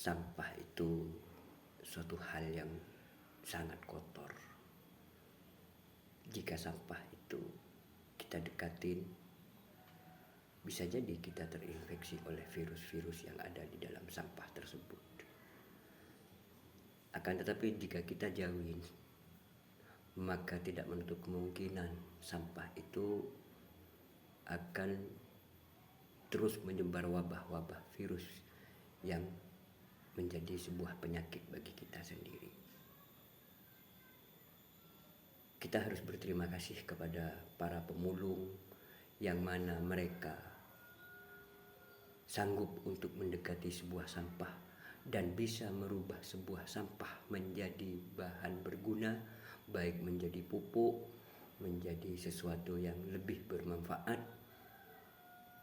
sampah itu suatu hal yang sangat kotor. Jika sampah itu kita dekatin, bisa jadi kita terinfeksi oleh virus-virus yang ada di dalam sampah tersebut. Akan tetapi jika kita jauhin, maka tidak menutup kemungkinan sampah itu akan terus menyebar wabah-wabah virus yang menjadi sebuah penyakit bagi kita sendiri. Kita harus berterima kasih kepada para pemulung yang mana mereka sanggup untuk mendekati sebuah sampah dan bisa merubah sebuah sampah menjadi bahan berguna, baik menjadi pupuk, menjadi sesuatu yang lebih bermanfaat.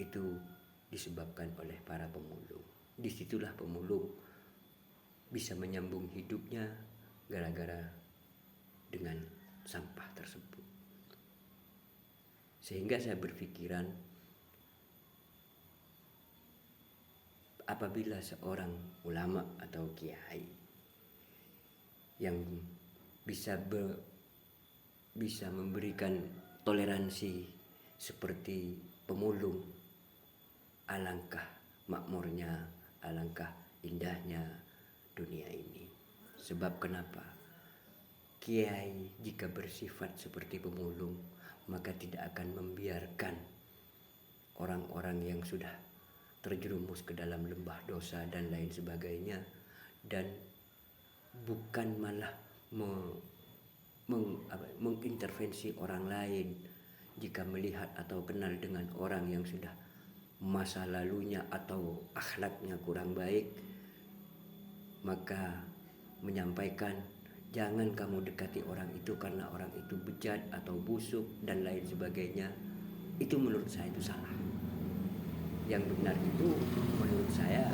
Itu disebabkan oleh para pemulung. Disitulah pemulung bisa menyambung hidupnya gara-gara dengan sampah tersebut. Sehingga saya berpikiran, apabila seorang ulama atau kiai yang bisa memberikan toleransi seperti pemulung, alangkah makmurnya, alangkah indahnya dunia ini. Sebab kenapa? Kiai jika bersifat seperti pemulung, maka tidak akan membiarkan orang-orang yang sudah terjerumus ke dalam lembah dosa dan lain sebagainya, dan bukan malah mengintervensi orang lain jika melihat atau kenal dengan orang yang sudah masa lalunya atau akhlaknya kurang baik, maka menyampaikan jangan kamu dekati orang itu karena orang itu bejat atau busuk dan lain sebagainya. Itu menurut saya itu salah. Yang benar itu menurut saya,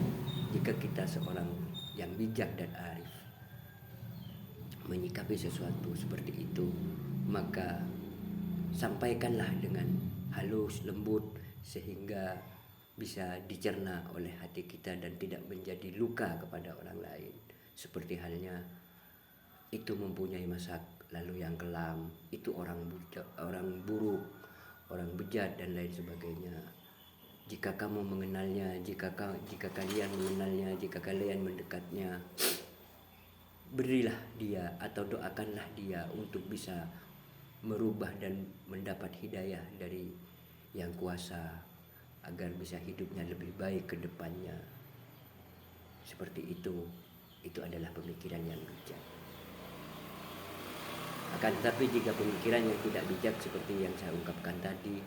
jika kita seorang yang bijak dan arif menyikapi sesuatu seperti itu, maka sampaikanlah dengan halus, lembut, sehingga bisa dicerna oleh hati kita dan tidak menjadi luka kepada orang lain. Seperti halnya itu mempunyai masa lalu yang kelam, itu orang buruk, orang bejat dan lain sebagainya. Jika kamu mengenalnya, jika kalian mengenalnya, jika kalian mendekatnya, berilah dia atau doakanlah dia untuk bisa merubah dan mendapat hidayah dari yang kuasa agar bisa hidupnya lebih baik ke depannya. Seperti itu adalah pemikiran yang bijak. Akan tetapi jika pemikiran yang tidak bijak seperti yang saya ungkapkan tadi,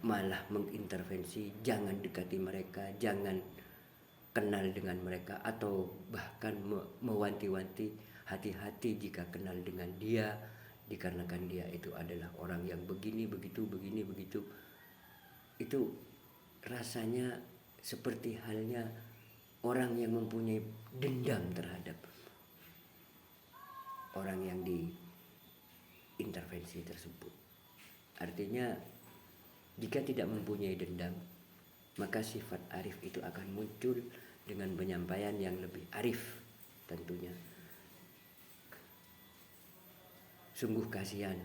malah mengintervensi, jangan dekati mereka, jangan kenal dengan mereka, atau bahkan mewanti-wanti, hati-hati jika kenal dengan dia, dikarenakan dia itu adalah orang yang begini, begitu. Itu rasanya seperti halnya orang yang mempunyai dendam terhadap orang yang diintervensi tersebut. Artinya jika tidak mempunyai dendam, maka sifat arif itu akan muncul dengan penyampaian yang lebih arif tentunya. Sungguh kasihan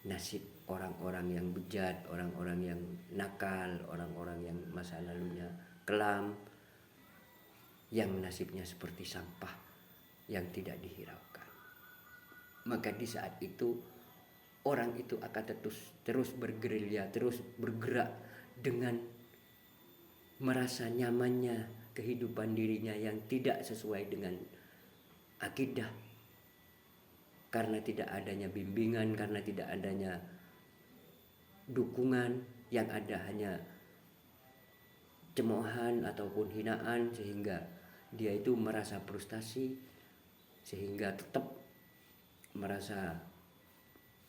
nasib orang-orang yang bejat, orang-orang yang nakal, orang-orang yang masa lalunya kelam, yang nasibnya seperti sampah yang tidak dihiraukan. Maka di saat itu orang itu akan terus bergerilya, terus bergerak dengan merasa nyamannya kehidupan dirinya yang tidak sesuai dengan akidah, karena tidak adanya bimbingan, karena tidak adanya dukungan, yang ada hanya cemoohan ataupun hinaan, sehingga dia itu merasa frustasi, sehingga tetap merasa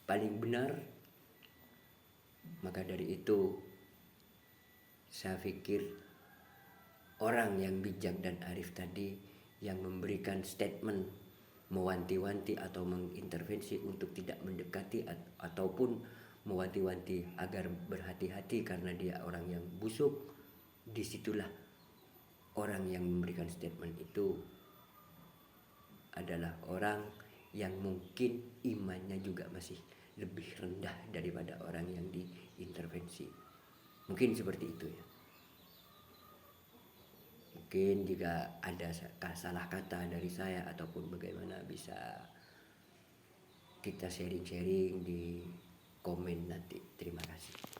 paling benar. Maka dari itu saya pikir orang yang bijak dan arif tadi yang memberikan statement mewanti-wanti atau mengintervensi untuk tidak mendekati ataupun mewanti-wanti agar berhati-hati karena dia orang yang busuk, disitulah orang yang memberikan statement itu adalah orang yang mungkin imannya juga masih lebih rendah daripada orang yang diintervensi. Mungkin seperti itu ya. Mungkin jika ada salah kata dari saya ataupun bagaimana, bisa kita sharing-sharing di komen nanti. Terima kasih.